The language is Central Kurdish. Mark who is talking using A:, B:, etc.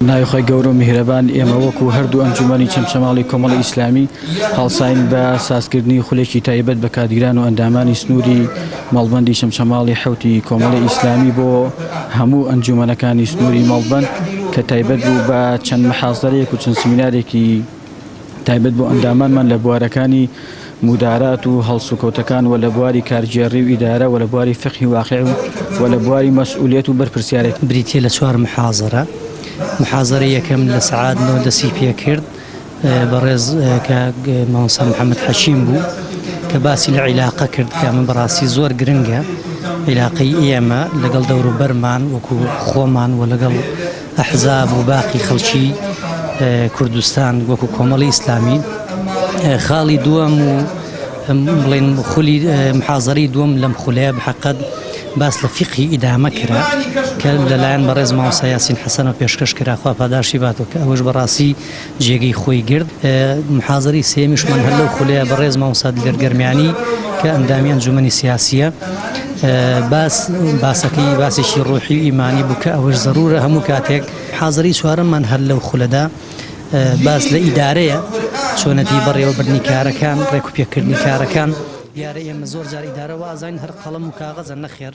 A: نایخۆی گەورە و میهرەبان ئێمە وەکو هەردوو ئەنجومەنی چەمچەماڵی کۆمەڵی ئیسلامی هەڵساین بە سازکردنی خولێکی تایبەت بە کادگران و ئەندامانی سنووری مەڵبەندی چەمچەماڵی حەوتی کۆمەڵی ئیسلامی بۆ هەموو ئەنجومەنەکانی سنووری مەڵبەند کە تایبەت بوو بە چەند محازەرێک و چەند سمینارێکی تایبەت بۆ ئەندامانمان لە بوارەکانی مدارات و هەڵسوکەوتەکان و لە بواری کارگێڕی و ئیدارە و لە بواری فقهی واقع و لە بواری مەسئولیەت و بەرپرسیارێت
B: بریتیە لە چوار محازەرە. محازەرە یەکەم لە سەعادنەوە دەستی پێ کرد بەڕێز کە مامۆستا محەممەد حەشیم بوو کە باسی لە عیلاقە کرد کە من بەڕاستی زۆر گرنگە عیلاقەی ئێمە لەگەڵ دەوروبەرمان وەکو خۆمان و لەگەڵ ئەحزاب و باقی خەڵکی کوردستان وەکو کۆمەڵی ئیسلامی. خاڵی دووەم و بڵێن خولی محازەری دووەم لەم خولەیە بحەقەت باس لە فقهی ئیدامە کرا کە لەلایەن بەڕێز مامۆستا یاسین حەسەنەوە پێشکەش کرا خوا پاداشی باتەوە کە ئەوەش بەڕاستی جێگەی خۆی گرت. محازەری سێمیشمان هەر لەو خولەیە بەڕێز مامۆستا دلێرگەرمیانی کە ئەندامی ئەنجومەنی سیاسیە باسەکەی باسێکی ڕۆحی و ئیمانی بوو کە ئەوەش زەرورە هەموو کاتێک. حازەری چوارەممان هەر لەو خولەدا باس لە ئیدارەیە چۆنەتی بەڕێوەبردنی کارەکان ڕێک و پێکردنی کارەکان. دیارە ئێمە زۆر جار ئیدارە وازین هەر قەڵەم و کاغەزە نەخێر